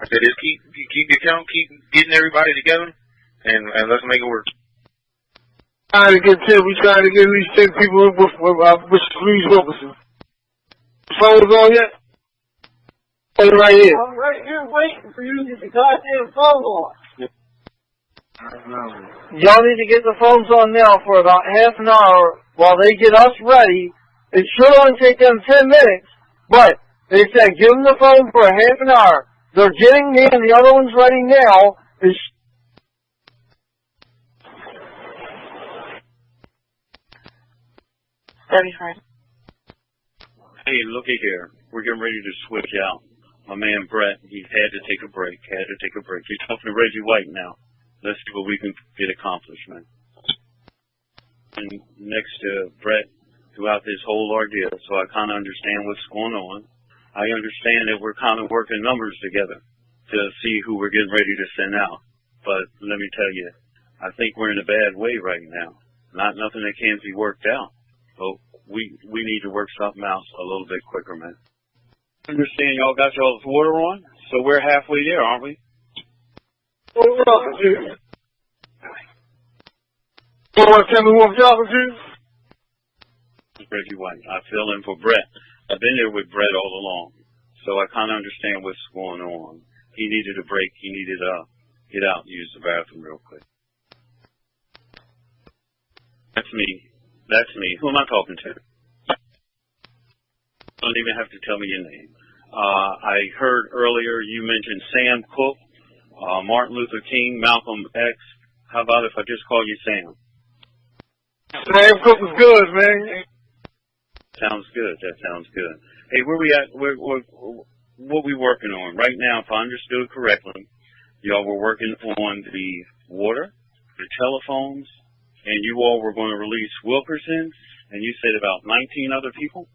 said, just keep the count, keep getting everybody together, and let's make it work. Trying to get 10. We trying to get at least 10 people with Louise Wilkerson. Phone's on yet? Oh, right here. I'm right here waiting for you to get the goddamn phone on. Y'all need to get the phones on now for about half an hour while they get us ready. It should only take them 10 minutes, but they said give them the phone for a half an hour. They're getting me and the other one's ready now. Ready, Frank? Hey, looky here. We're getting ready to switch out. My man Brett, he had to take a break. He's talking to Reggie White now. Let's see what we can get accomplished, man. And next to Brett, throughout this whole ordeal, so I kind of understand what's going on. I understand that we're kind of working numbers together to see who we're getting ready to send out. But let me tell you, I think we're in a bad way right now. Not nothing that can't be worked out. But we need to work something else a little bit quicker, man. I understand y'all got y'all's water on, so we're halfway there, aren't we? You want to tell me what y'all can do? Reggie White. I fill in for Brett. I've been there with Brett all along, so I kind of understand what's going on. He needed a break. He needed to get out and use the bathroom real quick. That's me. Who am I talking to? Don't even have to tell me your name. I heard earlier you mentioned Sam Cooke, Martin Luther King, Malcolm X. How about if I just call you Sam? Sam Cooke is good, man. Sounds good. That sounds good. Hey, where we at? What we working on right now? If I understood correctly, y'all were working on the water, the telephones, and you all were going to release Wilkerson, and you said about 19 other people?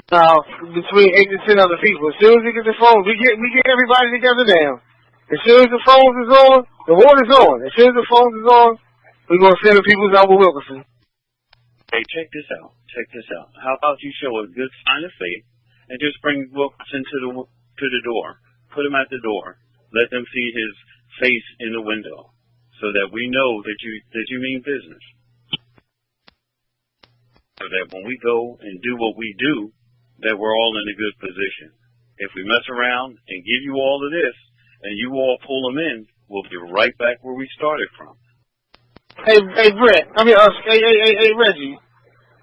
Now, between 8 to 10 other people. As soon as we get the phones, we get everybody together now. As soon as the phones is on, the water's on. As soon as the phones is on, we're going to send the people out with Wilkerson. Hey, check this out. How about you show a good sign of faith and just bring Wilkerson to the door. Put him at the door. Let them see his face in the window, so that we know that you mean business. So that when we go and do what we do, that we're all in a good position. If we mess around and give you all of this, and you all pull them in, we'll be right back where we started from. Hey, Brett. Hey, Reggie.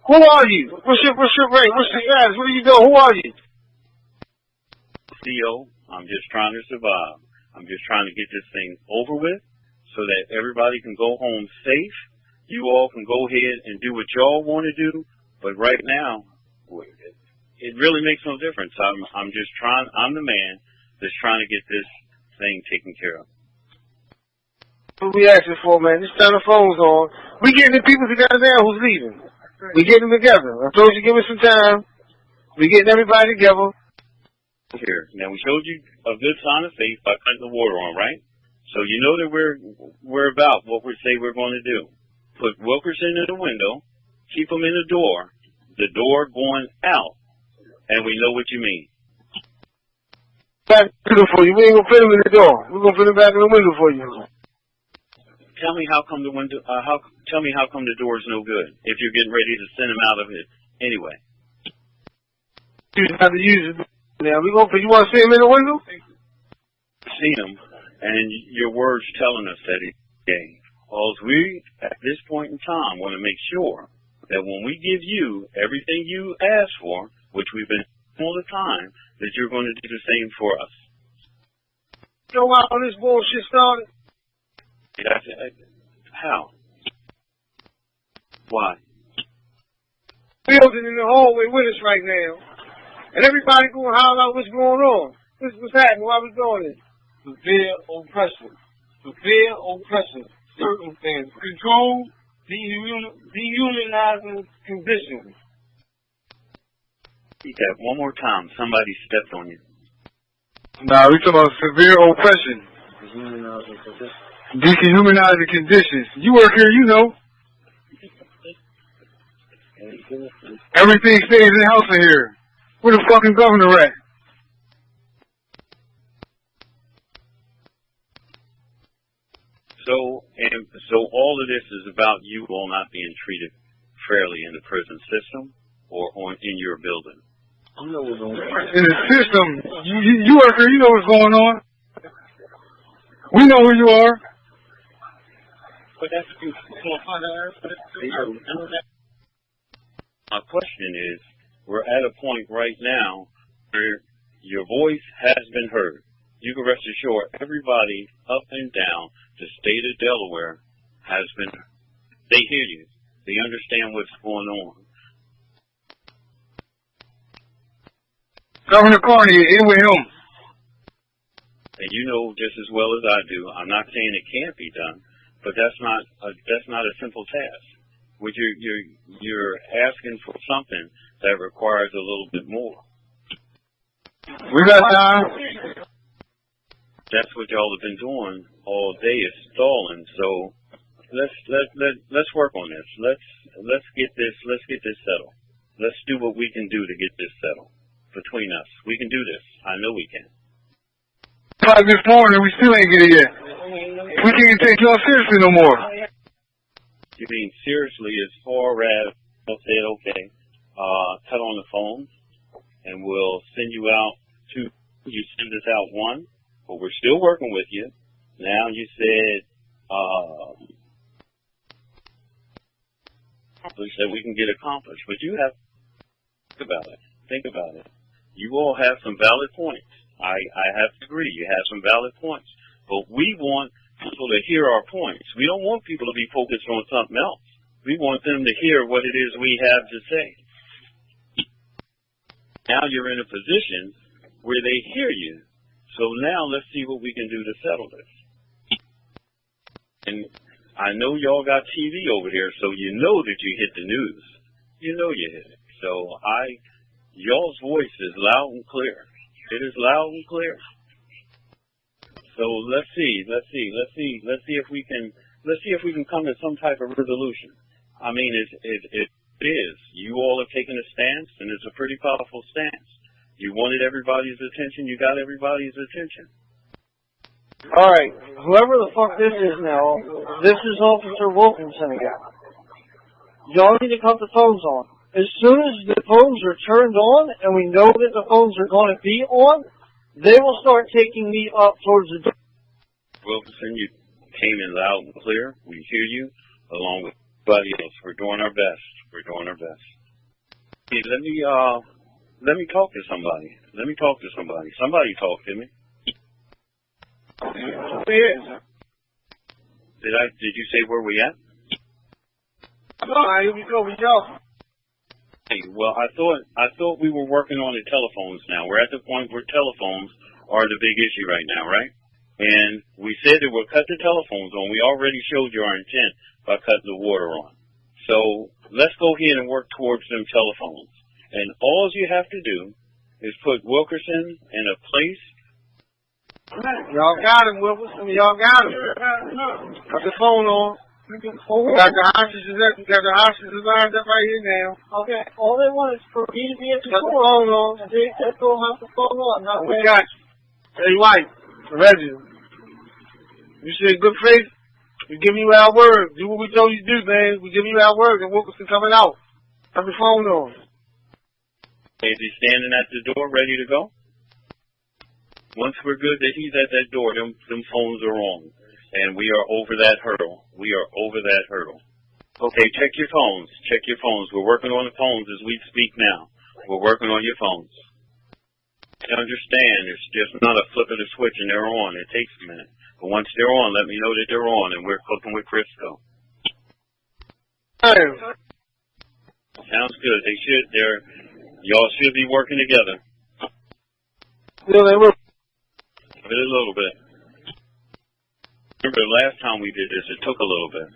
Who are you? What's your rate? What's your status? What are you doing? Who are you? CO, I'm just trying to survive. I'm just trying to get this thing over with so that everybody can go home safe. You all can go ahead and do what y'all want to do, but right now, it really makes no difference. I'm the man that's trying to get this thing taken care of. What we asking for, man? Just turn the phones on. We getting the people together now who's leaving. We getting them together. I told you give us some time. We getting everybody together. Here. Now, we showed you a good sign of faith by cutting the water on, right? So you know that we're about what we say we're going to do. Put Wilkerson in the window, keep him in the door going out, and we know what you mean. Back for you. We ain't gonna put him in the door. We're gonna put him back in the window for you. Tell me how come the window? Tell me how come the door is no good if you're getting ready to send him out of it anyway. You have to use it. Now you want to see him in the window? See him, and your words telling us that he's gay. All we at this point in time want to make sure that when we give you everything you ask for, which we've been all the time, that you're going to do the same for us. You know how this bullshit started? How? Why? Building in the hallway with us right now. And everybody going to holler out what's going on. What's happening? Why we doing this? Severe oppression. Circumstance. Control. Dehumanizing conditions. Repeat that one more time. Somebody stepped on you. Nah, we talking about severe oppression. Dehumanizing conditions. You work here, you know. Everything stays in the house in here. Where the fucking governor at? So all of this is about you all not being treated fairly in the prison system or in your building. You know what's going on. In the system, you work here, you know what's going on. We know who you are. But that's my question is, we're at a point right now where your voice has been heard. You can rest assured everybody up and down the state of Delaware has been, they hear you. They understand what's going on. Governor Carney, in with him. And you know just as well as I do, I'm not saying it can't be done, but that's not a simple task. Which you're asking for something that requires a little bit more. We got time. That's what y'all have been doing all day, is stalling. So let's work on this. Let's get this settled. Let's do what we can do to get this settled between us. We can do this. I know we can. Like this morning, we still ain't get it yet. We can't take y'all seriously no more. You mean seriously as far as I said, okay, cut on the phone, and we'll send you out two. You send us out one, but we're still working with you. Now you said that we can get accomplished, but you have to think about it. Think about it. You all have some valid points. I have to agree. You have some valid points, but we want people to hear our points. We don't want people to be focused on something else. We want them to hear what it is we have to say. Now you're in a position where they hear you. So now let's see what we can do to settle this. And I know y'all got TV over here, so you know that you hit the news. You know you hit it. So y'all's voice is loud and clear. It is loud and clear. So let's see if we can come to some type of resolution. I mean, it is. You all have taken a stance, and it's a pretty powerful stance. You wanted everybody's attention. You got everybody's attention. All right, whoever the fuck this is now, this is Officer Wilkinson again. Y'all need to cut the phones on. As soon as the phones are turned on, and we know that the phones are going to be on, they will start taking me up towards the door. Wilkinson, you came in loud and clear. We hear you, along with everybody else. We're doing our best. We're doing our best. Hey, let me talk to somebody. Somebody talk to me. Did you say where we at? Here we go. We go. Hey, well, I thought we were working on the telephones now. We're at the point where telephones are the big issue right now, right? And we said that we'll cut the telephones on. We already showed you our intent by cutting the water on. So let's go ahead and work towards them telephones. And all you have to do is put Wilkerson in a place. Y'all got him, Wilkerson. Y'all got him. Cut the phone on. We got the hostages up. We got the hostages lined up right here now. Okay, all they want is for me to be at the Cut the phone on. They don't have the phone on. We got you. Hey, White, Reggie, you said good faith. We give you our word. Do what we told you to do, man. We give you our word, and Wilkerson coming out. Cut the phone on. Is he standing at the door ready to go? Once we're good that he's at that door, them phones are on. And we are over that hurdle. Okay, check your phones. We're working on the phones as we speak now. We're working on your phones. I understand. It's just not a flip of the switch and they're on. It takes a minute. But once they're on, let me know that they're on and we're cooking with Crisco. Hey. Sounds good. Y'all should be working together. Yeah, they will. A little bit. Remember the last time we did this, it took a little bit.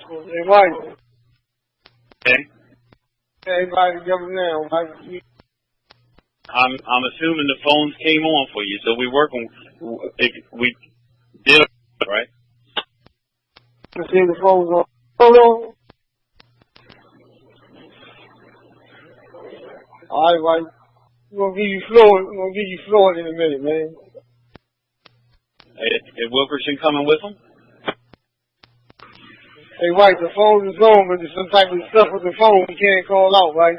Hey, White. Okay? Everybody together now. I'm assuming the phones came on for you, so we did it, right? Let's see the phones on. Hold on. All right, White. We're gonna give you Floyd in a minute, man. Is Wilkerson coming with them? Hey, White, the phone is on, but there's some type of stuff with the phone we can't call out, right?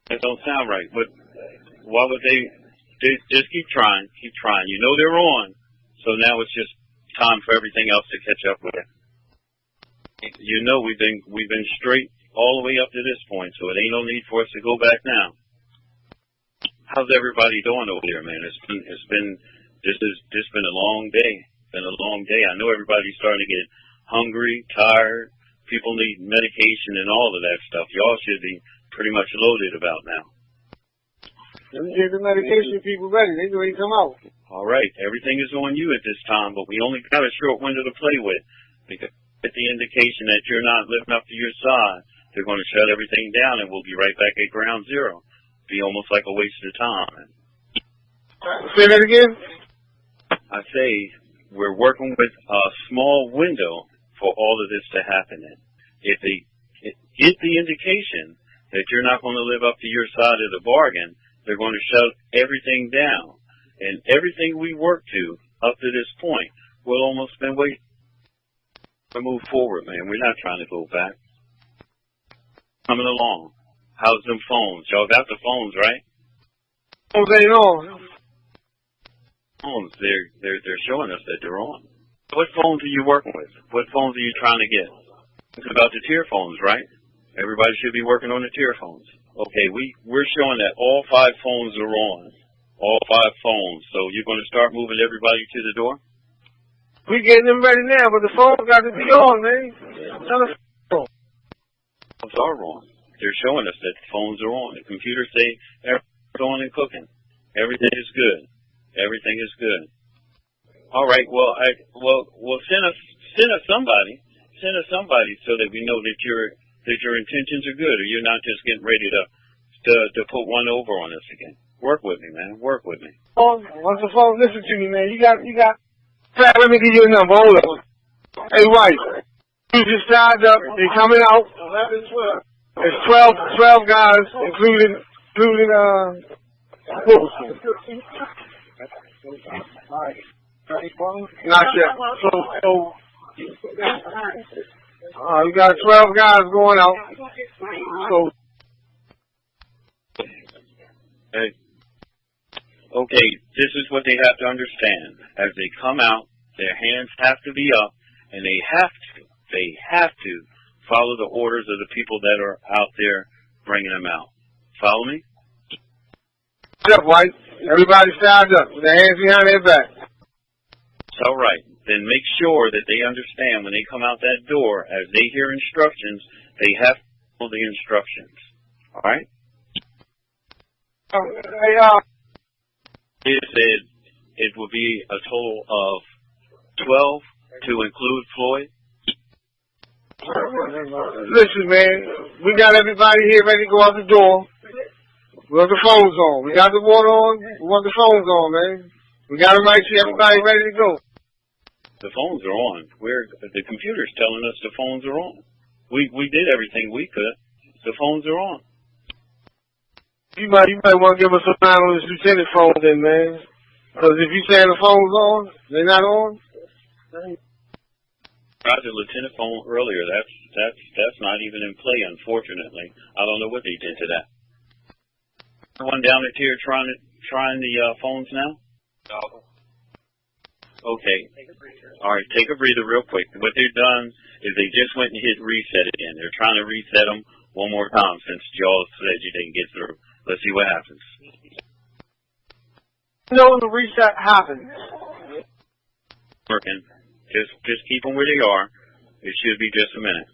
That don't sound right. But why would they just keep trying, keep trying? You know they're on, so now it's just time for everything else to catch up with it. You know we've been straight all the way up to this point, so it ain't no need for us to go back now. How's everybody doing over there, man? It's been a long day. Been a long day. I know everybody's starting to get hungry, tired. People need medication and all of that stuff. Y'all should be pretty much loaded about now. Let me get the medication people ready. They ready to come out. All right. Everything is on you at this time, but we only got a short window to play with. Because at the indication that you're not living up to your side, they're going to shut everything down and we'll be right back at ground zero. Be almost like a waste of time. Say that again? I say we're working with a small window for all of this to happen in. If they get the indication that you're not going to live up to your side of the bargain, they're going to shut everything down. And everything we work to up to this point will almost been waiting to move forward, man. We're not trying to go back. Coming along. How's them phones? Y'all got the phones, right? Phones ain't on. Phones, they're showing us that they're on. What phones are you working with? What phones are you trying to get? It's about the tier phones, right? Everybody should be working on the tier phones. Okay, we're showing that all 5 phones are on. All 5 phones. So you're going to start moving everybody to the door? We getting them ready now, but the phone got to be on, man. Tell us. Phones are on. They're showing us that the phones are on. The computers say everything's on and cooking. Everything is good. Everything is good. All right. Well, send us somebody so that we know that your intentions are good, or you're not just getting ready to put one over on us again. Work with me, man. Work with me. Once the phone listen to me, man, you got. Let me give you a number. Hold on. Hey, White, you just signed up. They coming out. It's 12 guys, including Wilson. Not yet. So we got 12 guys going out. So, hey, okay, this is what they have to understand. As they come out, their hands have to be up, and they have to follow the orders of the people that are out there bringing them out. Follow me? Up, White. Everybody stand up with their hands behind their back. All right. Then make sure that they understand when they come out that door, as they hear instructions, they have to follow the instructions. All right? It said it will be a total of 12 to include Floyd. Listen, man, we got everybody here ready to go out the door. We want the phones on. We got the water on. We want the phones on, man. We got them right here. Everybody ready to go. The phones are on. The computer's telling us the phones are on. We did everything we could. The phones are on. You might want to give us a line on this lieutenant phone then, man. Because if you saying the phone's on, they're not on. Tried the lieutenant phone earlier. That's not even in play, unfortunately. I don't know what they did to that. One down at here trying the phones now? No. Okay. All right, take a breather real quick. What they've done is they just went and hit reset again. They're trying to reset them one more time since y'all said you didn't get through. Let's see what happens. You know when the reset happens. Working. Just keep them where they are. It should be just a minute.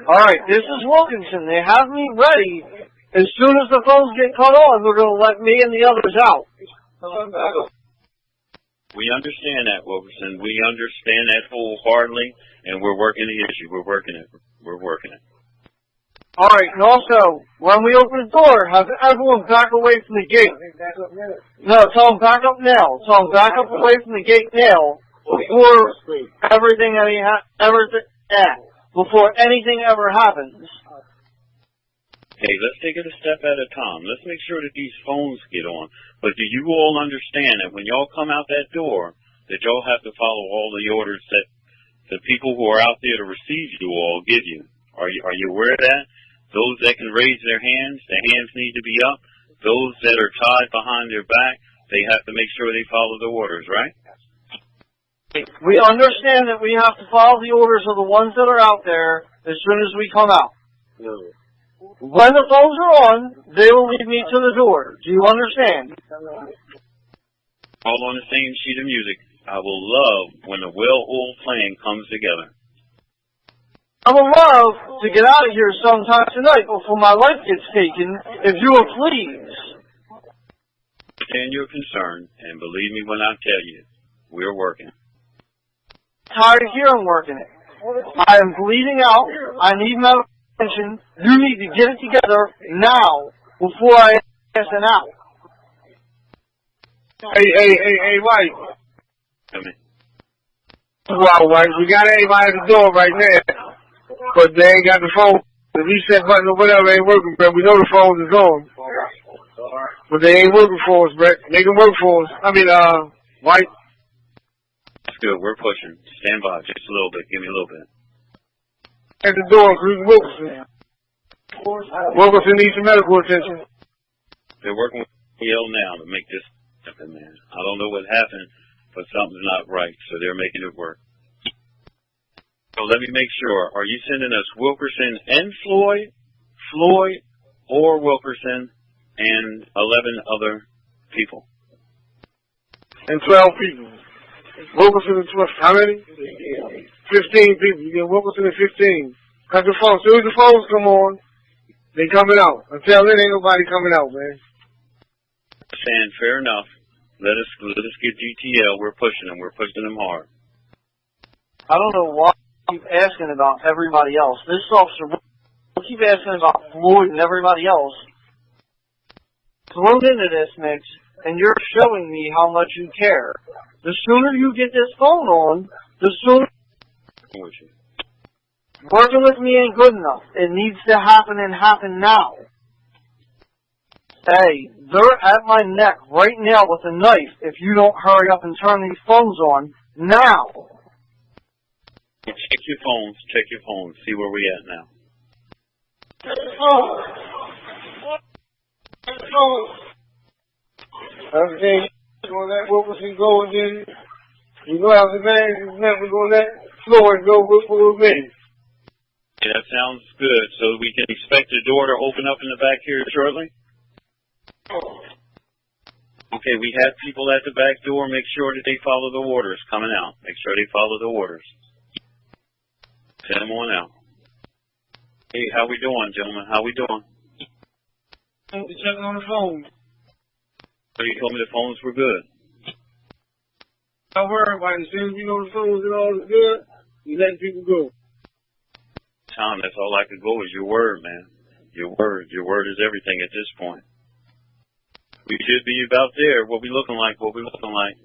All right, this is Wilkinson. They have me ready. As soon as the phones get cut off, they're going to let me and the others out. We understand that, Wilkerson. We understand that wholeheartedly, and we're working the issue. We're working it. All right, and also, when we open the door, have everyone back away from the gate. No, tell them back up now. Tell them back up away from the gate now before before anything ever happens. Okay, let's take it a step at a time. Let's make sure that these phones get on. But do you all understand that when y'all come out that door, that y'all have to follow all the orders that the people who are out there to receive you all give you. Are you aware of that? Those that can raise their hands, their hands need to be up. Those that are tied behind their back, they have to make sure they follow the orders, right? We understand that we have to follow the orders of the ones that are out there as soon as we come out. When the phones are on, they will lead me to the door. Do you understand? All on the same sheet of music. I will love when the well-oiled plan comes together. I would love to get out of here sometime tonight before my life gets taken, if you will please. I understand your concern, and believe me when I tell you, we're working. Tired of hearing working it. I am bleeding out. I need medical attention. You need to get it together now before I pass it out. Hey, White. Come in. Well, White, we got everybody at the door right now, but they ain't got the phone. The reset button or whatever ain't working, Brett. We know the phone is on, but they ain't working for us, Brett. They can work for us. White. That's good. We're pushing. Stand by just a little bit. Give me a little bit. At the door, Cruiser Wilkerson. Wilkerson needs some medical attention. They're working with EL now to make this happen, man. I don't know what happened, but something's not right, so they're making it work. So let me make sure. Are you sending us Wilkerson and Floyd, or Wilkerson and 11 other people? And 12 people. Wilkerson and 12. How many? 15 people. You get Wilkerson and 15. Cut the phone. As soon as the phones come on, they coming out. Until then, ain't nobody coming out, man. Saying fair enough. Let us get GTL. We're pushing them. We're pushing them hard. I don't know why you keep asking about everybody else. This officer will keep asking about Floyd and everybody else. Thrown into this mix, and you're showing me how much you care. The sooner you get this phone on, the sooner... Working with me ain't good enough. It needs to happen and happen now. Hey, they're at my neck right now with a knife if you don't hurry up and turn these phones on now. Check your phones. Check your phones. See where we at now. Okay, we're going to let Wilkerson go, and then we go out the bag, and then we're going to let Floyd go with me. Yeah, that sounds good. So we can expect the door to open up in the back here shortly? Okay, we have people at the back door. Make sure that they follow the orders coming out. Make sure they follow the orders. Send them on out. Hey, how we doing, gentlemen? How we doing? We're checking on the phone. So you told me the phones were good. Don't worry about it. As soon as you know the phones and all is good, you let people go. Tom, that's all I could go is your word, man. Your word. Your word is everything at this point. We should be about there. What we looking like? What we looking like?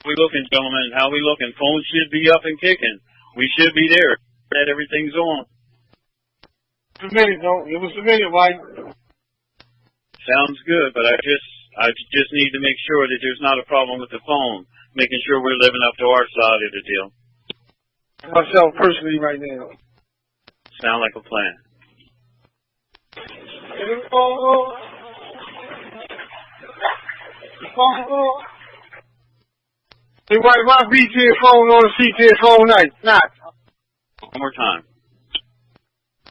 How we looking, gentlemen? How we looking? Phones should be up and kicking. We should be there. That everything's on. Submit it, though. It was submitted, right? Sounds good, but I just need to make sure that there's not a problem with the phone. Making sure we're living up to our side of the deal. Myself personally, right now. Sound like a plan. Hey, why B-tier phone on a C-tier phone night? Not. One more time.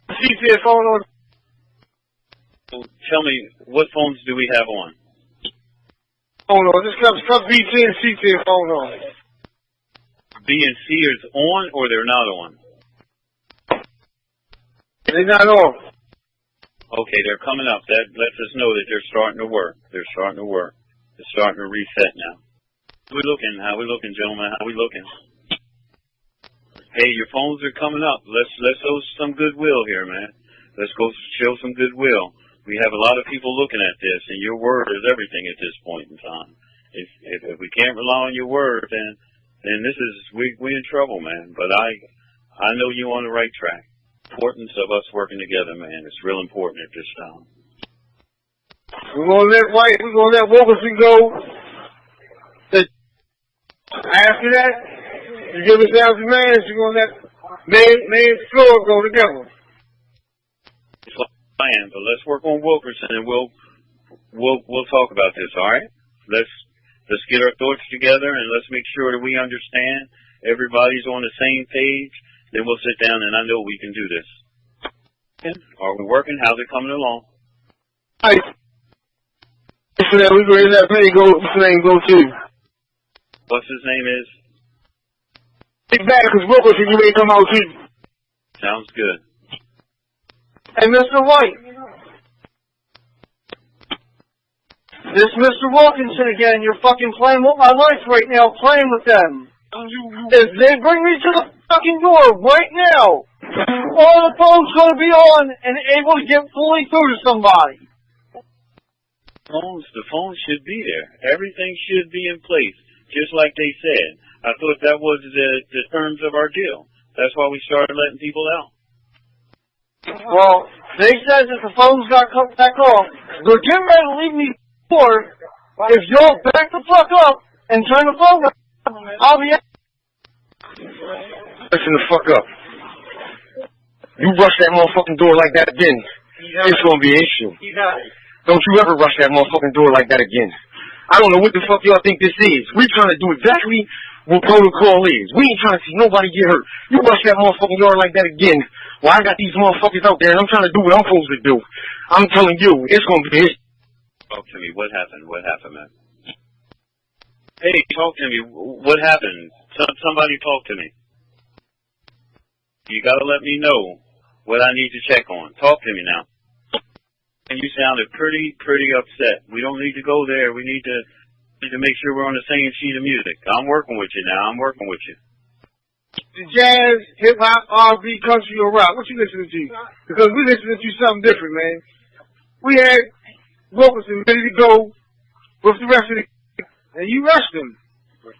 C-tier phone on. Tell me, what phones do we have on? Phone on. Just cut B-tier and C-tier phone on. B and C is on or they're not on? They're not on. Okay, they're coming up. That lets us know that they're starting to work. They're starting to work. They're starting to reset now. How we looking? How we looking, gentlemen? How we looking? Hey, your phones are coming up. Let's show some goodwill here, man. Let's go show some goodwill. We have a lot of people looking at this, and your word is everything at this point in time. If we can't rely on your word, then this is we in trouble, man. But I know you're on the right track. Importance of us working together, man. It's real important at this time. We're gonna let Wilkerson go. After that, you give us down to man, you're going to let man's floor go together. It's a plan, but let's work on Wilkerson, and we'll talk about this. All right? Let's get our thoughts together, and let's make sure that we understand everybody's on the same page. Then we'll sit down, and I know we can do this. Are we working? How's it coming along? All right. So that we go to that plane go too. What's his name is? Big bad because Wilkerson, you may come out too. Sounds good. Hey, Mr. White. This Mr. Wilkinson again, you're fucking playing with my life right now, playing with them. If they bring me to the fucking door right now, all the phone's gonna be on and able to get fully through to somebody. The phones should be there. Everything should be in place, just like they said. I thought that was the terms of our deal. That's why we started letting people out. Well, they said that the phone's got cut back off. They're getting ready to leave me for if you'll back the fuck up and turn the phone off, I'll be out. Listen the fuck up. You rush that motherfucking door like that again, it's gonna be an issue. Don't you ever rush that motherfucking door like that again. I don't know what the fuck y'all think this is. We trying to do exactly what protocol is. We ain't trying to see nobody get hurt. You rush that motherfucking door like that again. Well, I got these motherfuckers out there and I'm trying to do what I'm supposed to do. I'm telling you, it's gonna be an issue. Talk to me. What happened? What happened, man? Hey, talk to me. What happened? Somebody talk to me. You gotta let me know what I need to check on. Talk to me now. And you sounded pretty upset. We don't need to go there. We need to make sure we're on the same sheet of music. I'm working with you now. I'm working with you. The jazz, hip hop, R&B, country, or rock. What you listening to? Because we listening to something different, man. We had Wilkerson ready to go with the rest of the, and you rushed him.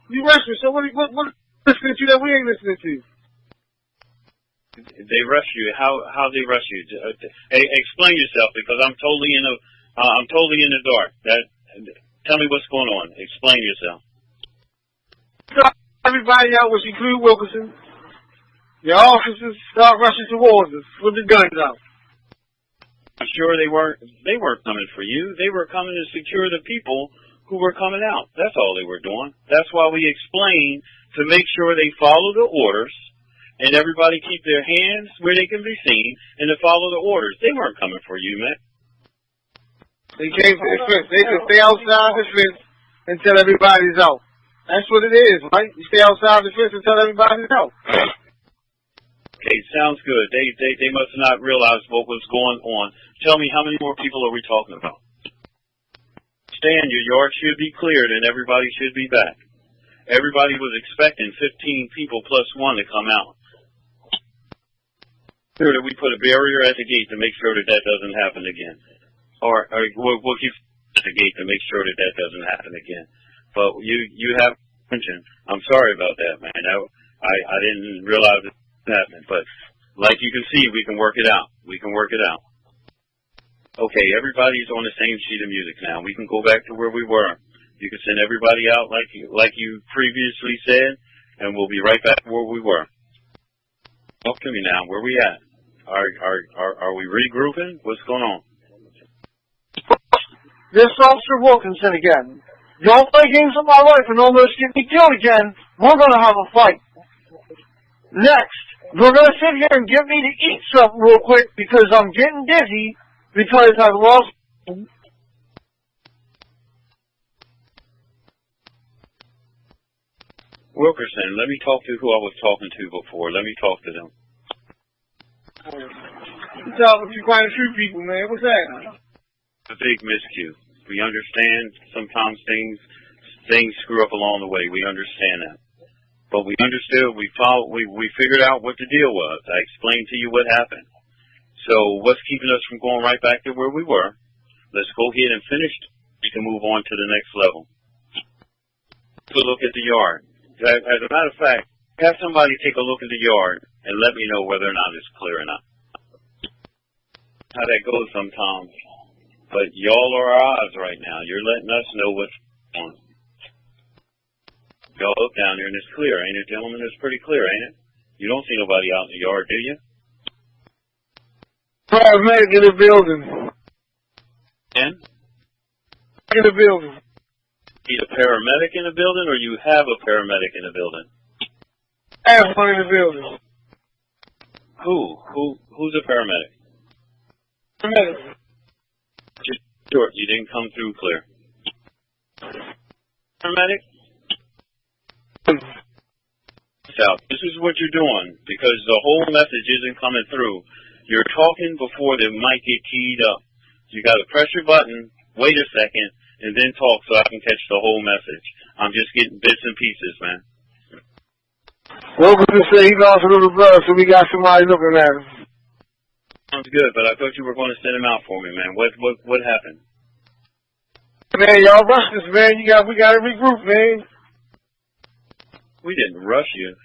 You rushed him. So what listening to that we ain't listening to? They rush you. How they rush you? Hey, explain yourself, because I'm totally in the dark. Tell me what's going on. Explain yourself. Everybody out, which include Wilkerson. Your officers start rushing towards us with the guns out. I'm sure they weren't coming for you. They were coming to secure the people who were coming out. That's all they were doing. That's why we explained to make sure they follow the orders. And everybody keep their hands where they can be seen and to follow the orders. They weren't coming for you, man. They came to the fence. They can stay outside the fence until everybody's out. That's what it is, right? You stay outside the fence until everybody's out. Okay, sounds good. They must not realize what was going on. Tell me, how many more people are we talking about? Stan, your yard should be cleared and everybody should be back. Everybody was expecting 15 people plus one to come out. Sure that we put a barrier at the gate to make sure that doesn't happen again. Or we'll keep at the gate to make sure that doesn't happen again. But you have attention. I'm sorry about that, man. I didn't realize it was happening. But like you can see, we can work it out. We can work it out. Okay, everybody's on the same sheet of music now. We can go back to where we were. You can send everybody out like you previously said, and we'll be right back where we were. Talk to me now. Where we at? Are we regrouping? What's going on? This Officer Wilkinson again. Y'all play games with my life and almost get me killed again. We're gonna have a fight. Next, we're gonna sit here and get me to eat something real quick because I'm getting dizzy because I've lost. Wilkerson, let me talk to who I was talking to before. Let me talk to them. You talking to quite a few people, man. What's that? A big miscue. We understand sometimes things screw up along the way. We understand that. But we understood, we figured out what the deal was. I explained to you what happened. So what's keeping us from going right back to where we were? Let's go ahead and finish. We can move on to the next level. To look at the yard. As a matter of fact, have somebody take a look at the yard and let me know whether or not it's clear or not. How that goes sometimes. But y'all are our eyes right now. You're letting us know what's going on. Y'all look down there and it's clear, ain't it, gentlemen? It's pretty clear, ain't it? You don't see nobody out in the yard, do you? Paramedic in the building. And? In the building. Need a paramedic in the building, or you have a paramedic in the building? I have one in the building. Who's a paramedic? Paramedic. Just short, you didn't come through clear. Paramedic? South, this is what you're doing, because the whole message isn't coming through. You're talking before the mic get keyed up. You gotta press your button, wait a second, and then talk so I can catch the whole message. I'm just getting bits and pieces, man. Wilkerson said he lost a little blood, so we got somebody looking at him. Sounds good, but I thought you were going to send him out for me, man. What happened? Man, y'all rushed us, man. We gotta regroup, man. We didn't rush you.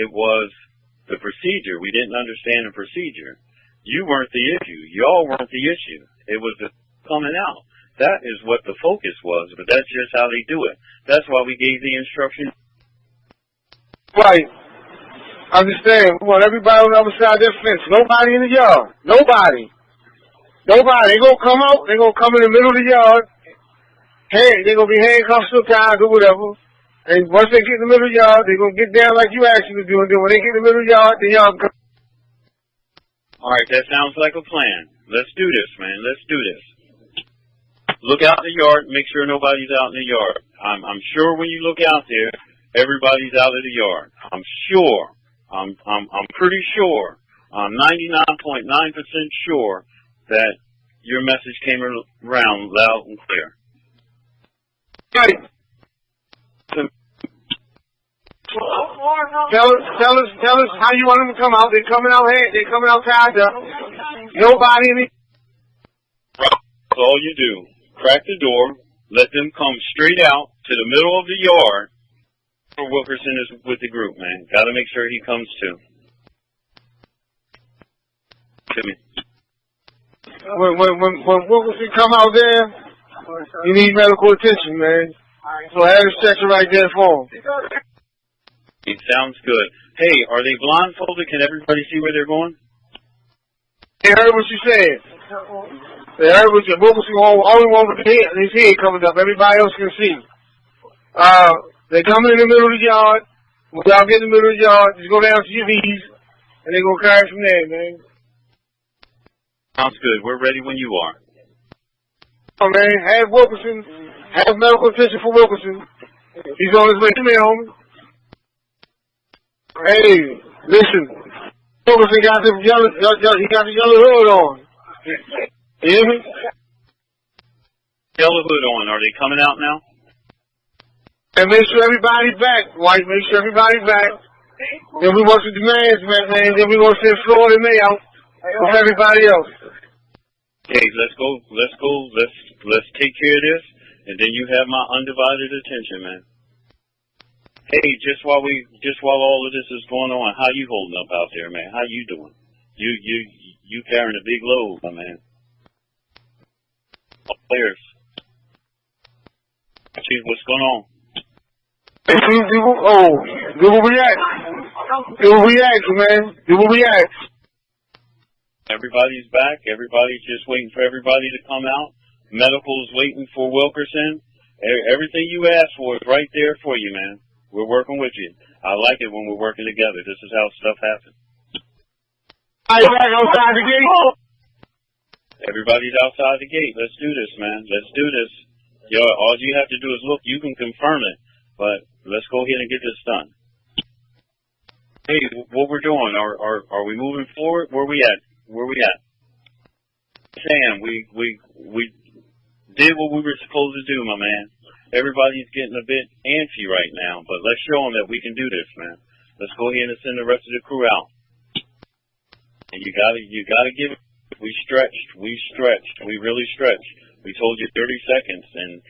It was the procedure. We didn't understand the procedure. You weren't the issue. Y'all weren't the issue. It was the coming out. That is what the focus was, but that's just how they do it. That's why we gave the instruction. Right. Understand. We want everybody on the other side of that fence. Nobody in the yard. Nobody. They gonna come out. They gonna come in the middle of the yard. Hey, they gonna be handcuffed sometimes or whatever. And once they get in the middle of the yard, they gonna get down like you asked them to do. And then when they get in the middle of the yard, then y'all come. All right, that sounds like a plan. Let's do this, man. Let's do this. Look out in the yard. Make sure nobody's out in the yard. I'm sure when you look out there, everybody's out of the yard. I'm sure. I'm pretty sure. I'm 99.9% sure that your message came around loud and clear. Right. Tell us how you want them to come out. They're coming out here. They're coming out tied up. Nobody in the... Right. That's all you do. Crack the door. Let them come straight out to the middle of the yard. Wilkerson is with the group, man. Got to make sure he comes too. To me. When Wilkerson come out there, you need medical attention, man. So I have a section right there for him. It sounds good. Hey, are they blindfolded? Can everybody see where they're going? They heard what you said. They heard what you said. Wilkerson only one with his head coming up. Everybody else can see. They coming in the middle of the yard. When y'all get in the middle of the yard, just go down to your knees, and they gonna carry from there, man. Sounds good. We're ready when you are. Oh, man, have Wilkerson, have medical attention for Wilkerson. He's on his way. Come here, homie. Hey, listen. Wilkerson got the yellow, he got the yellow hood on. You hear me? Yellow hood on. Are they coming out now? And make sure everybody's back, White. Make sure everybody's back. Then we want some demands, man. Then we want to send Florida and May out with everybody else. Hey, let's go. Let's take care of this, and then you have my undivided attention, man. Hey, just while all of this is going on, how you holding up out there, man? How you doing? You carrying a big load, my man. Players. See what's going on. Do what we ask. Man. Do what we ask. Everybody's back. Everybody's just waiting for everybody to come out. Medical's waiting for Wilkerson. Everything you asked for is right there for you, man. We're working with you. I like it when we're working together. This is how stuff happens. Outside the gate. Everybody's outside the gate. Let's do this, man. Let's do this. Yo, all you have to do is look. You can confirm it, but let's go ahead and get this done. Hey, what we're doing? Are we moving forward? Where we at? Sam, we did what we were supposed to do, my man. Everybody's getting a bit antsy right now, but let's show them that we can do this, man. Let's go ahead and send the rest of the crew out. And you gotta give it. We really stretched. We told you 30 seconds, and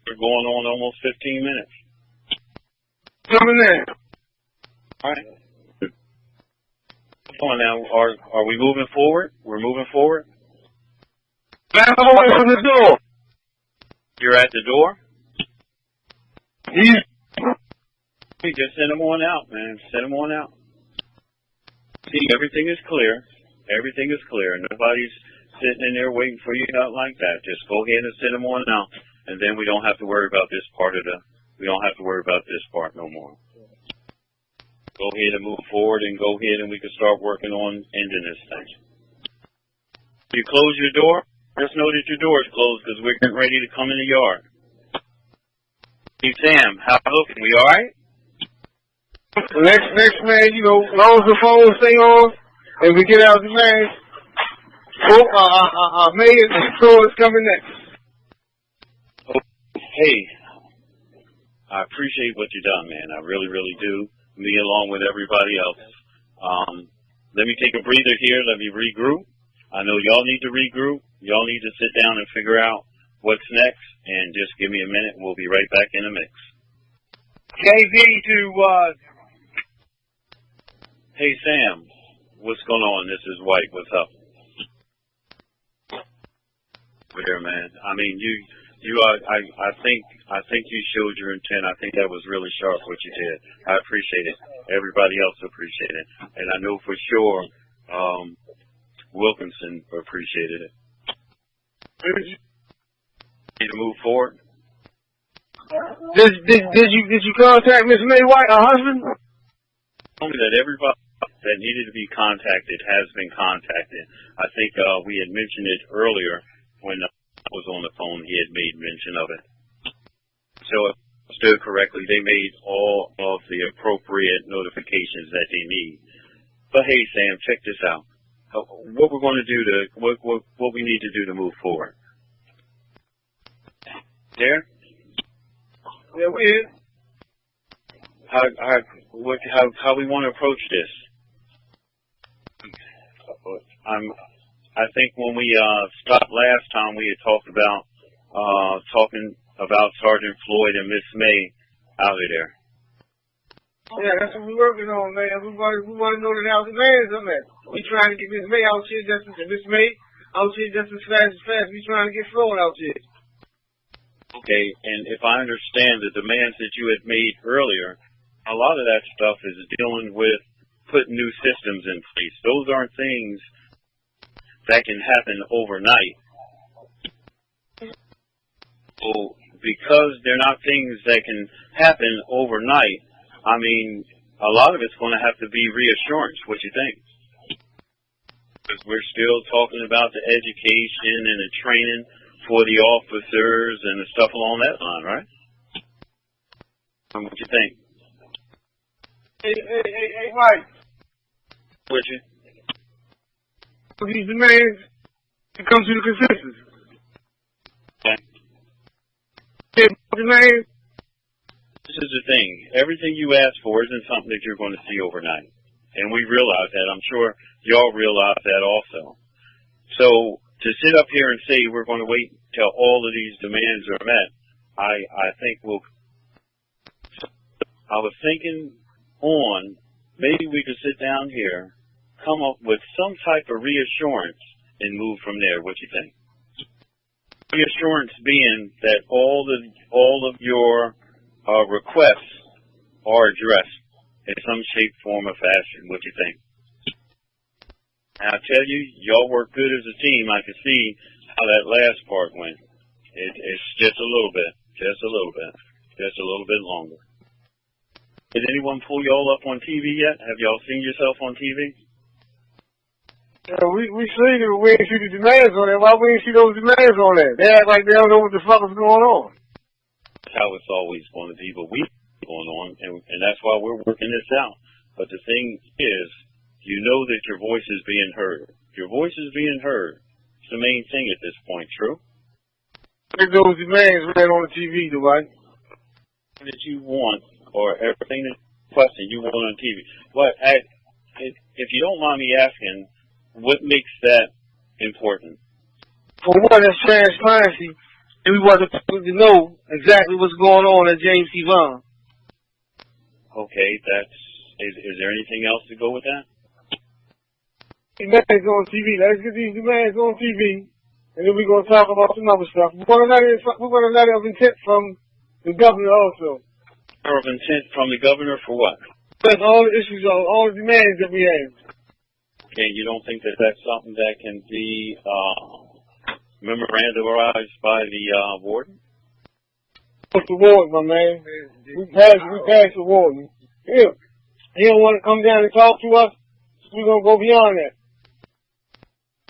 we're going on almost 15 minutes. Coming in. All right. Come on now. Are we moving forward? We're moving forward. Back away from the door. You're at the door? Hey, just send them on out, man. Send them on out. See, everything is clear. Everything is clear. Nobody's sitting in there waiting for you out like that. Just go ahead and send them on out, and then we don't have to worry about this part we don't have to worry about this part no more. Go ahead and move forward, and go ahead and we can start working on ending this thing. You close your door, just know that your door is closed because we're getting ready to come in the yard. Hey, Sam, how looking? We all right? Next man, you know, as long as the phone stay on and we get out the man. Mayor is coming next. Hey, I appreciate what you done, man. I really, really do. Me along with everybody else. Let me take a breather here. Let me regroup. I know y'all need to regroup. Y'all need to sit down and figure out what's next. And just give me a minute. We'll be right back in the mix. KV to, Hey, Sam. What's going on? This is White. What's up? Over here, man. I mean, I think you showed your intent. I think that was really sharp what you did. I appreciate it. Everybody else appreciated it. And I know for sure Wilkinson appreciated it. Need to move forward? Did you contact Miss May White, her husband? Told me that everybody that needed to be contacted has been contacted. I think we had mentioned it earlier when I was on the phone. He had made mention of it. So if I understood correctly, they made all of the appropriate notifications that they need. But hey, Sam, check this out. What we're going to do what we need to do to move forward. There? Yeah, we here. How we want to approach this? I think when we stopped last time, we had talked about talking about Sergeant Floyd and Miss May out of there. Yeah, that's what we're working on, man. We want to know that our demands on that. We trying to get Miss May out here just Miss May out here just as fast. We trying to get Floyd out here. Okay, and if I understand the demands that you had made earlier, a lot of that stuff is dealing with putting new systems in place. Those aren't things that can happen overnight. So because they're not things that can happen overnight, I mean, a lot of it's going to have to be reassurance. What you think? Because we're still talking about the education and the training for the officers and the stuff along that line, right? What you think? Hey, Mike. What you? These demands to come to the consensus. Okay. Demands. This is the thing. Everything you ask for isn't something that you're going to see overnight. And we realize that. I'm sure y'all realize that also. So to sit up here and say we're going to wait till all of these demands are met, I think I was thinking maybe we could sit down here, come up with some type of reassurance and move from there. What you think? Reassurance being that all of your requests are addressed in some shape, form, or fashion. What you think? And I tell you, y'all work good as a team. I can see how that last part went. It's just a little bit longer. Did anyone pull y'all up on TV yet? Have y'all seen yourself on TV? Yeah, we see that we ain't see the demands on that. Why we ain't see those demands on that? They act like they don't know what the fuck is going on. That's how it's always going to be, but we going on, and that's why we're working this out. But the thing is, you know that your voice is being heard. Your voice is being heard. It's the main thing at this point, true? Get those demands right on the TV, Dwight. That you want, or everything that question you want on TV. But if you don't mind me asking, what makes that important? For one, that's transparency, and we want the people to know exactly what's going on at James C. Vaughn. Okay, is there anything else to go with that? Demands on TV. Let's get these demands on TV, and then we're going to talk about some other stuff. We want a letter of intent from the governor also. Letter of intent from the governor for what? That's all the issues, all the demands that we have. Okay, you don't think that that's something that can be memorandized by the warden? What's the warden, my man? We passed the warden. Yeah. He don't want to come down and talk to us. We're gonna go beyond that.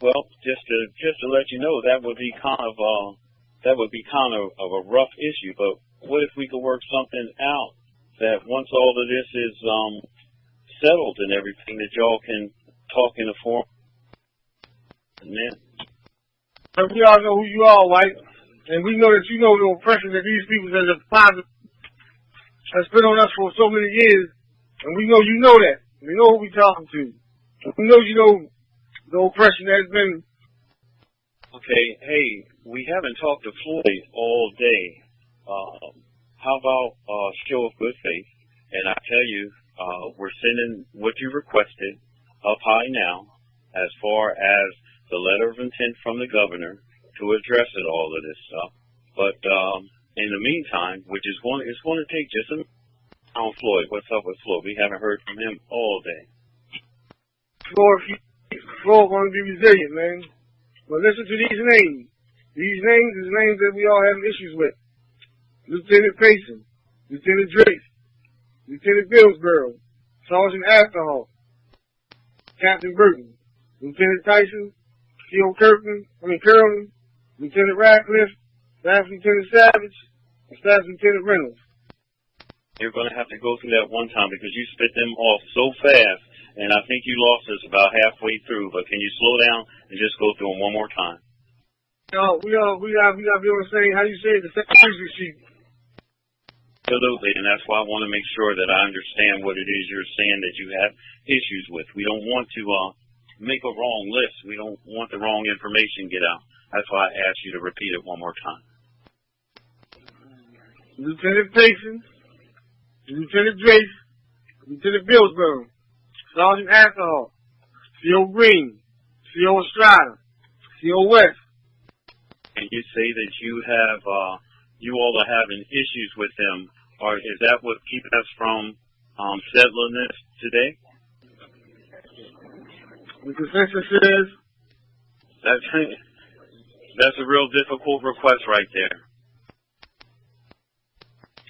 Well, just to let you know, that would be kind of a rough issue. But what if we could work something out that once all of this is settled and everything, that y'all can talk in a forum? And we all know who you are, White, and we know that you know the oppression that these people that has been on us for so many years, and we know you know that. We know who we talking to. We know you know the oppression that has been. Okay, hey, we haven't talked to Floyd all day. How about show of good faith? And I tell you, we're sending what you requested up high now, as far as the letter of intent from the governor to address it, all of this stuff. But in the meantime, it's going to take just a minute. On Floyd, what's up with Floyd? We haven't heard from him all day. Floyd going to be resilient, man. But listen to these names. These names is names that we all have issues with. Lieutenant Payson, Lieutenant Drake, Lieutenant Billsborough, Sergeant Alcohol, Captain Burton, Lieutenant Tyson, C.O. Curlin, Lieutenant Radcliffe, Staff Lieutenant Savage, and Staff Lieutenant Reynolds. You're going to have to go through that one time because you spit them off so fast, and I think you lost us about halfway through. But can you slow down and just go through them one more time? No, we gotta be on the same, how you say it, the same music sheet. Absolutely, and that's why I want to make sure that I understand what it is you're saying that you have issues with. We don't want to make a wrong list. We don't want the wrong information get out. That's why I asked you to repeat it one more time. Lieutenant Payson, Lieutenant Drake, Lieutenant Billsborough, Sergeant Alcohol, C.O. Green, C.O. Estrada, C.O. West. And you say that you all are having issues with them. Or is that what keeping us from settling this today? The consensus is that's a real difficult request right there.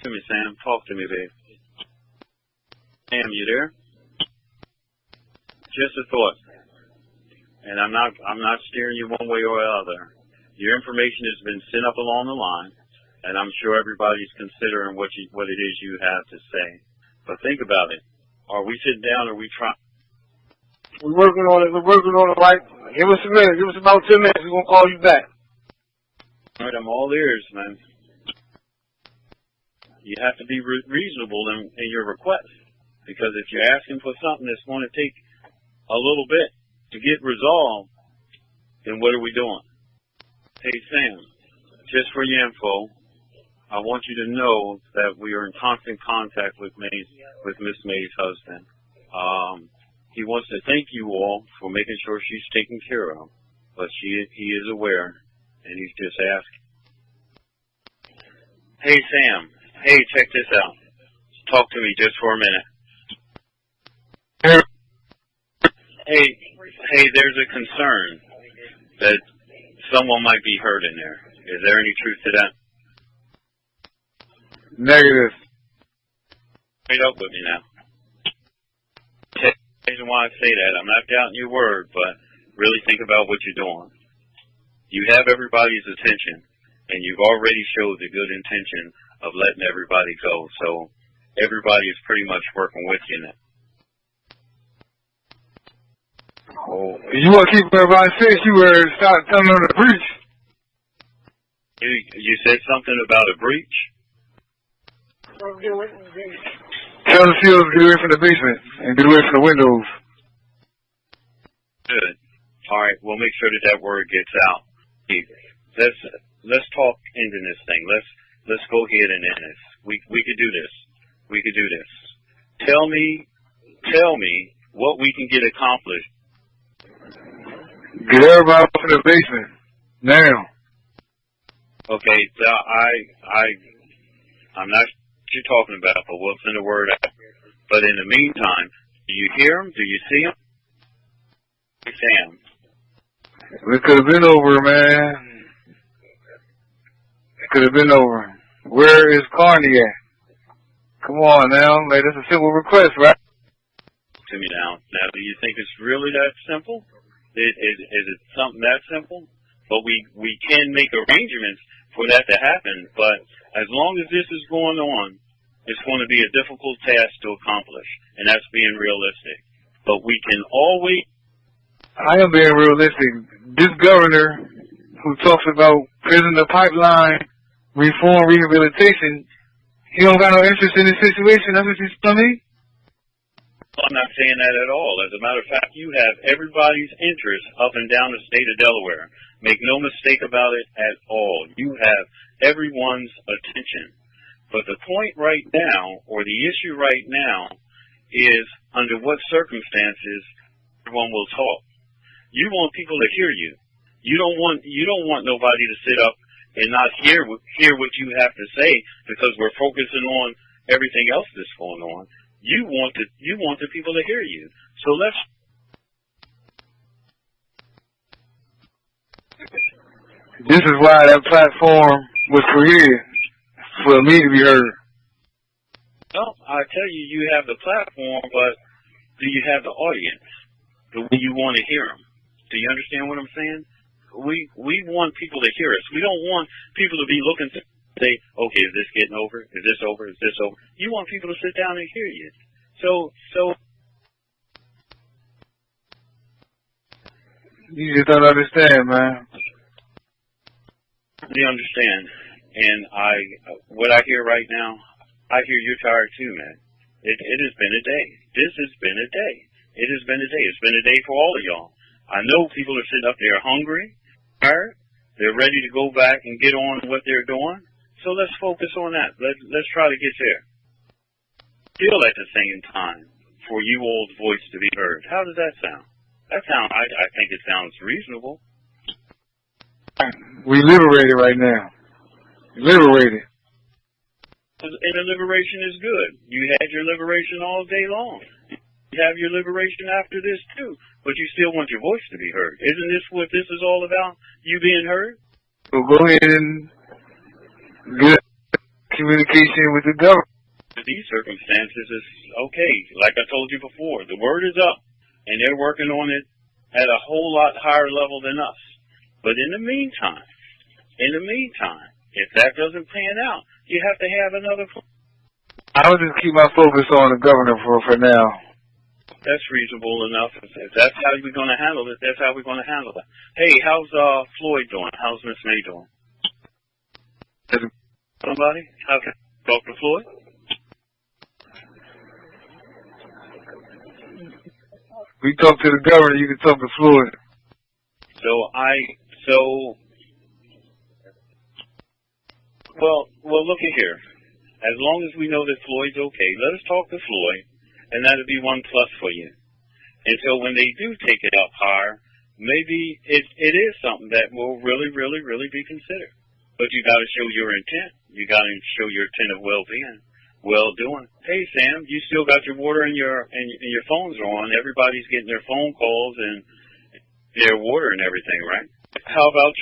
To me, Sam. Talk to me, babe. Sam, you there? Just a thought. And I'm not steering you one way or the other. Your information has been sent up along the line, and I'm sure everybody's considering what it is you have to say. But think about it. Are we sitting down or are we trying? We're working on it, right? Give us a minute. Give us about 10 minutes. We're going to call you back. All right, I'm all ears, man. You have to be reasonable in your request. Because if you're asking for something that's going to take a little bit to get resolved, then what are we doing? Hey, Sam, just for your info, I want you to know that we are in constant contact with Miss May's husband. He wants to thank you all for making sure she's taken care of, but he is aware, and he's just asking. Hey, Sam. Hey, check this out. Talk to me just for a minute. Hey, there's a concern that someone might be hurt in there. Is there any truth to that? Negative. Straight up with me now. The reason why I say that, I'm not doubting your word, but really think about what you're doing. You have everybody's attention, and you've already showed the good intention of letting everybody go, so everybody is pretty much working with you now. Oh, you want to keep everybody safe, you were start telling them to breach. You said something about a breach? Tell the seals to get away from the basement and get away from the windows. Good. All right, we'll make sure that word gets out. Let's talk into this thing. Let's go ahead and end this. We could do this. We could do this. Tell me what we can get accomplished. Get everybody up in the basement now. Okay, I'm not you're talking about, but we'll send a word out. But in the meantime, do you hear them? Do you see them? Hey, Sam. It could have been over, man. It could have been over. Where is Carney at? Come on now, man. That's a simple request, right? To me now. Now, do you think it's really that simple? Is it something that simple? But we can make arrangements for that to happen. But as long as this is going on, it's going to be a difficult task to accomplish, and that's being realistic. But we can always... I am being realistic. This governor who talks about prisoner pipeline, reform, rehabilitation, he don't got no interest in this situation. That's what you're telling me? I'm not saying that at all. As a matter of fact, you have everybody's interest up and down the state of Delaware. Make no mistake about it at all. You have everyone's attention. But the point right now, or the issue right now, is under what circumstances everyone will talk. You want people to hear you. You don't want nobody to sit up and not hear what you have to say because we're focusing on everything else that's going on. You want the people to hear you. So let's. This is why that platform was created, for me to be heard. Well, I tell you, you have the platform, but do you have the audience? The way you want to hear them? Do you understand what I'm saying? We want people to hear us. We don't want people to be looking to say, okay, is this getting over? Is this over? Is this over? You want people to sit down and hear you. So you just don't understand, man. You understand. And what I hear right now, I hear you're tired too, man. It has been a day. This has been a day. It has been a day. It's been a day for all of y'all. I know people are sitting up there hungry, tired. They're ready to go back and get on what they're doing. So let's focus on that. Let's try to get there. Still at the same time, for you all's voice to be heard. How does that sound? I think it sounds reasonable. We liberated right now. Liberated. And the liberation is good. You had your liberation all day long. You have your liberation after this too, but you still want your voice to be heard. Isn't this what this is all about? You being heard? So go ahead and get communication with the government. These circumstances is okay. Like I told you before, the word is up, and they're working on it at a whole lot higher level than us. But in the meantime, if that doesn't pan out, you have to have another. I would just keep my focus on the governor for now. That's reasonable enough. If that's how we're going to handle it, that's how we're going to handle it. Hey, how's Floyd doing? How's Miss May doing? Somebody? How can I talk to Floyd? We talk to the governor, you can talk to Floyd. Well, look at here. As long as we know that Floyd's okay, let us talk to Floyd, and that'll be one plus for you. And so when they do take it up higher, maybe it is something that will really, really, really be considered. But you got to show your intent. You got to show your intent of well-being, well-doing. Hey, Sam, you still got your water and your phones are on. Everybody's getting their phone calls and their water and everything, right? How about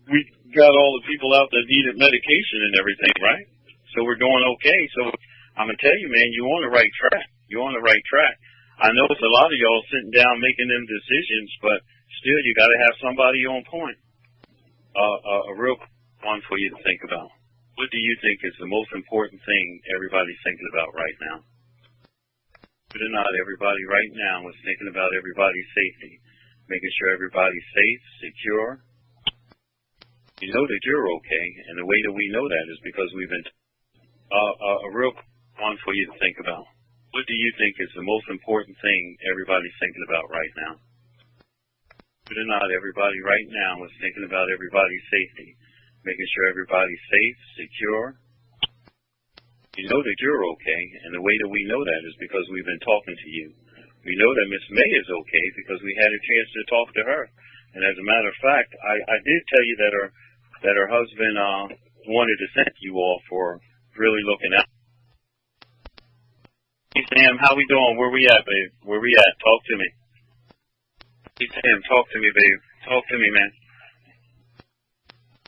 we got all the people out that needed medication and everything, right? So we're doing okay. So I'm going to tell you, man, you're on the right track. You're on the right track. I know it's a lot of y'all sitting down making them decisions, but still you got to have somebody on point. A real one for you to think about. What do you think is the most important thing everybody's thinking about right now? Believe it or not, everybody right now is thinking about everybody's safety, making sure everybody's safe, secure. You know that you're okay, and the way that we know that is because we've been a real one for you to think about. What do you think is the most important thing everybody's thinking about right now? Believe it or not, everybody right now is thinking about everybody's safety, making sure everybody's safe, secure. You know that you're okay, and the way that we know that is because we've been talking to you. We know that Miss May is okay because we had a chance to talk to her. And as a matter of fact, I did tell you that her husband wanted to send you all for really looking out. Hey Sam, how we doing? Where we at, babe? Where we at? Talk to me. Hey Sam, talk to me, babe. Talk to me, man.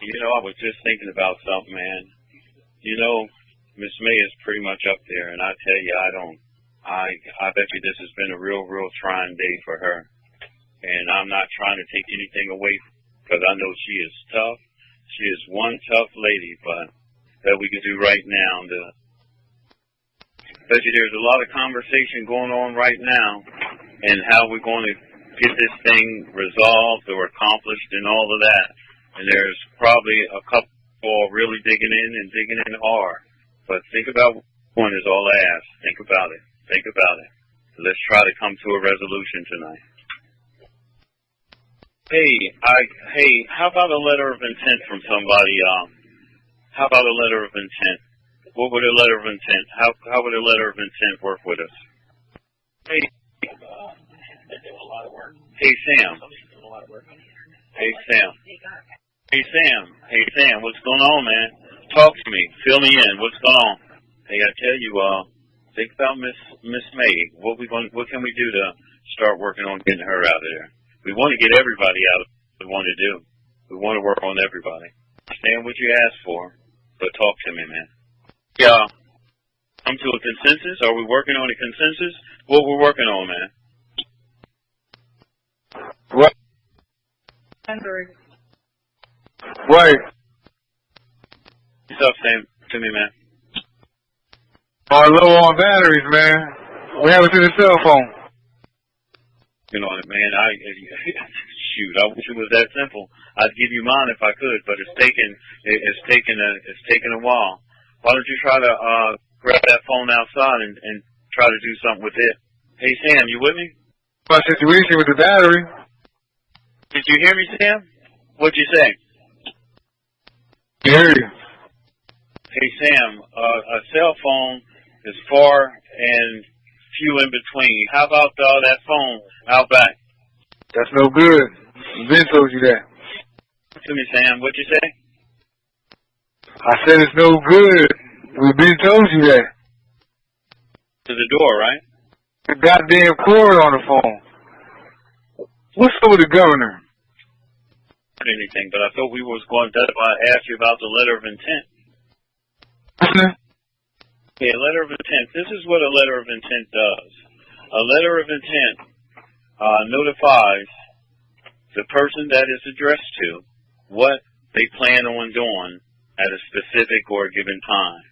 You know, I was just thinking about something, man. You know, Miss May is pretty much up there, and I tell you, I bet you this has been a real trying day for her. And I'm not trying to take anything away, because I know she is tough. She is one tough lady, but that we can do right now. Bet you there's a lot of conversation going on right now, and how we're going to get this thing resolved or accomplished and all of that. And there's probably a couple really digging in hard. But think about one is all I ask. Think about it. Think about it. Let's try to come to a resolution tonight. Hey, how about a letter of intent from somebody? How about a letter of intent? What would a letter of intent? How would a letter of intent work with us? Hey, Hey Sam. Hey Sam. Hey Sam. Hey Sam. What's going on, man? Talk to me. Fill me in. What's going on? Hey, I tell you, think about Miss May. What can we do to start working on getting her out of there? We want to get everybody out of what we want to do. We want to work on everybody. Understand what you asked for, but talk to me, man. Yeah. Come to a consensus? Are we working on a consensus? What we're working on, man? What? Right. What's up, Sam? To me, man. Low on batteries, man. What happened to the cell phone? You know, man, shoot, I wish it was that simple. I'd give you mine if I could, but it's taken a while. Why don't you try to grab that phone outside and try to do something with it? Hey Sam, you with me? My situation with the battery. Did you hear me, Sam? What'd you say? I hear you. Hey Sam, a cell phone is far and few in between. How about that phone out back? That's no good. Ben told you that. To me, Sam. What'd you say? I said it's no good. Ben told you that. To the door, right? The goddamn cord on the phone. What's up with the governor? Not anything, but I thought we was going. That's why I asked you about the letter of intent. Okay, a letter of intent. This is what a letter of intent does. A letter of intent notifies the person that is addressed to what they plan on doing at a specific or a given time.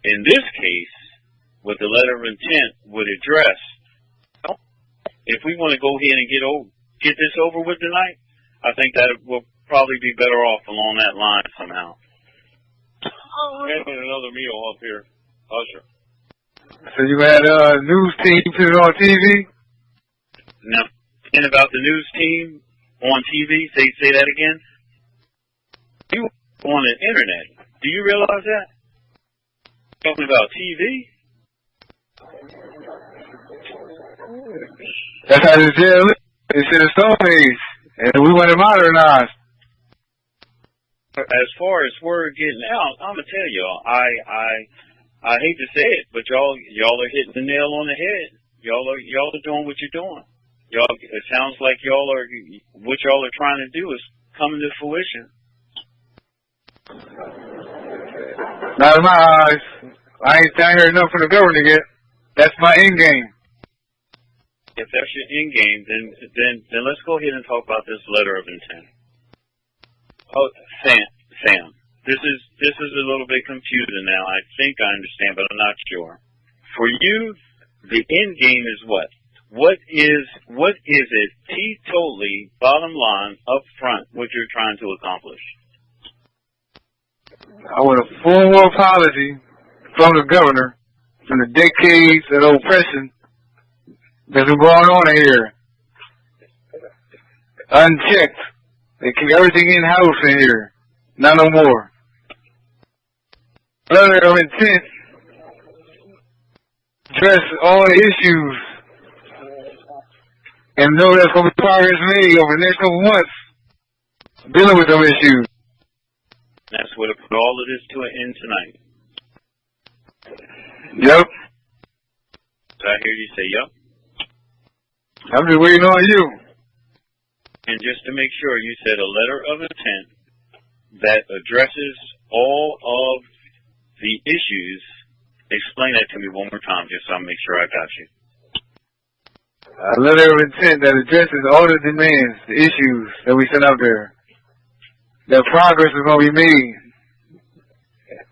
In this case, what the letter of intent would address, if we want to go ahead and get this over with tonight, I think that will probably be better off along that line somehow. Having another meal up here, Usher. So you had a news team put it on TV? Now, and about the news team on TV, say that again. You on the internet. Do you realize that? Talking about TV? That's how the jail is. It's in the Stone Age. And we want to modernize. As far as word getting out, I'm gonna tell y'all, I hate to say it, but y'all are hitting the nail on the head. Y'all are doing what you're doing. It sounds like what y'all are trying to do is coming to fruition. Not in my eyes. I ain't heard enough from the governor yet. That's my end game. If that's your end game, then let's go ahead and talk about this letter of intent. Oh, Sam, this is a little bit confusing now. I think I understand, but I'm not sure. For you, the end game is what? What is it, totally bottom line, up front, what you're trying to accomplish? I want a formal apology from the governor for the decades of oppression that's been going on here. Unchecked. They keep everything in-house in here. Not no more. Letter of intent. Address all the issues. And know there's going to be progress made over the next couple months dealing with those issues. That's what I put all of this to an end tonight. Yep. Did I hear you say yep? I'm just waiting on you. And just to make sure, you said a letter of intent that addresses all of the issues. Explain that to me one more time, just so I make sure I got you. A letter of intent that addresses all the demands, the issues that we sent out there. That progress is going to be made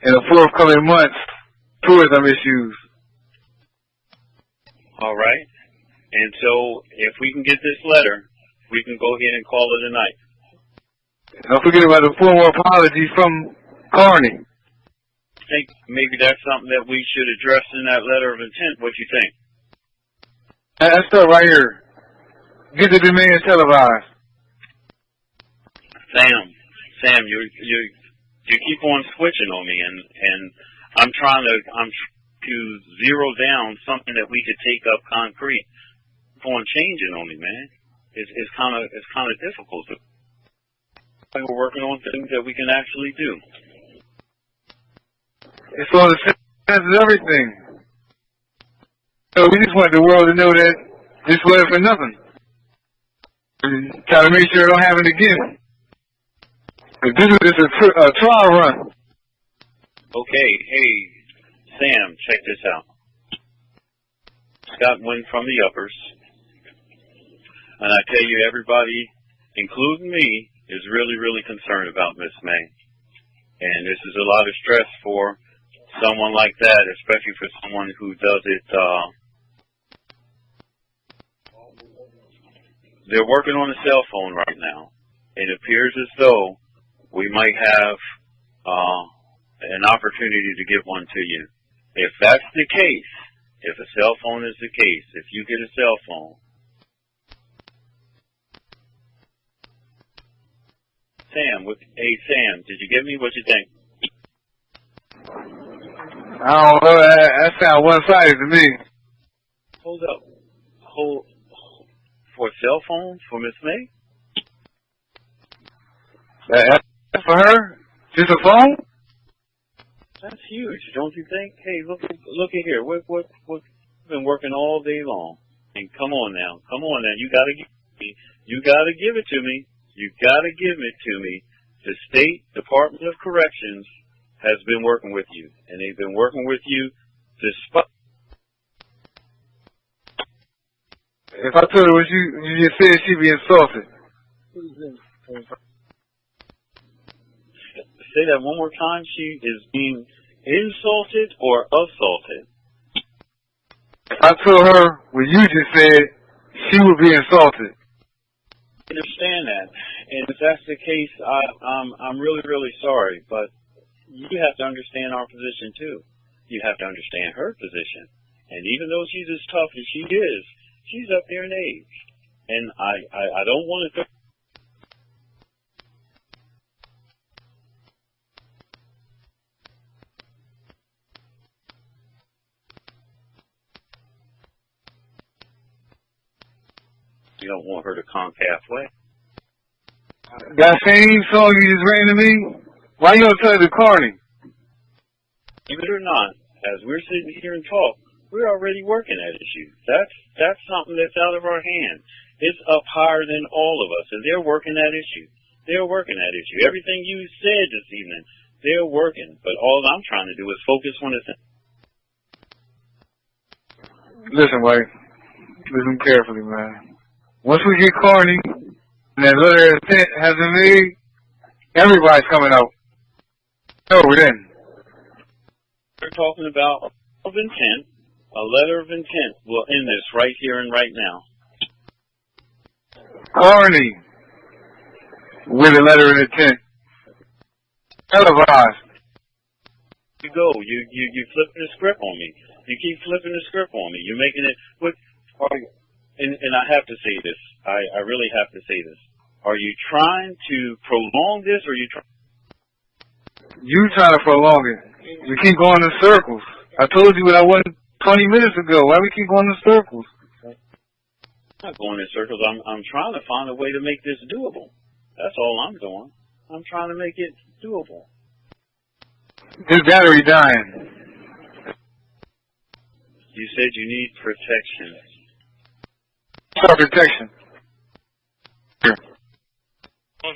in the forthcoming months towards them issues. All right. And so, if we can get this letter, we can go ahead and call it a night. Don't forget about the formal apology from Carney. I think maybe that's something that we should address in that letter of intent. What do you think? That's stuff right here. Get the demands televised. Sam, you keep on switching on me, and I'm trying to zero down something that we could take up concrete. Keep on changing on me, man. It's kind of difficult. We're working on things that we can actually do. It's on the sense of everything. So we just want the world to know that this wasn't for nothing. Try to make sure it don't happen again. This is just a trial run. Okay, hey, Sam, check this out. Scott went from the uppers. And I tell you, everybody, including me, is really, really concerned about Miss May. And this is a lot of stress for someone like that, especially for someone who does it. They're working on a cell phone right now. It appears as though we might have an opportunity to give one to you. If that's the case, if a cell phone is the case, if you get a cell phone, Sam, did you get me? What you think? I don't know. That sounds one-sided to me. Hold up. For a cell phone for Miss May? That's for her? Just a phone? That's huge, don't you think? Hey, look at here. We've been working all day long. And come on now. You gotta give it to me. You gotta give it to me. The State Department of Corrections has been working with you, and they've been working with you despite. If I told her what you just said, she'd be insulted. Say that one more time. She is being insulted or assaulted. If I told her what you just said, she would be insulted. I understand that, and if that's the case, I'm really, really sorry, but you have to understand our position too. You have to understand her position, and even though she's as tough as she is, she's up there in age, and I don't want to. You don't want her to conk halfway. That same song you just ran to me, why you don't tell it to Carney? Believe it or not, as we're sitting here and talk, we're already working at issues. That's something that's out of our hands. It's up higher than all of us, and they're working that issue. Everything you said this evening, they're working. But all I'm trying to do is focus on this. Listen, White. Listen carefully, man. Once we get Carney, and that letter of intent has been made, everybody's coming out. No, we're in. We're talking about of intent. A letter of intent will end this right here and right now. Carney, with a letter of intent. Televised. You go. You flipping the script on me. You keep flipping the script on me. You're making it. And I have to say this. I really have to say this. Are you trying to prolong this, or You trying to prolong it. We keep going in circles. I told you what I wasn't 20 minutes ago. Why we keep going in circles? I'm not going in circles. I'm trying to find a way to make this doable. That's all I'm doing. I'm trying to make it doable. This battery dying. You said you need protection. Self-protection.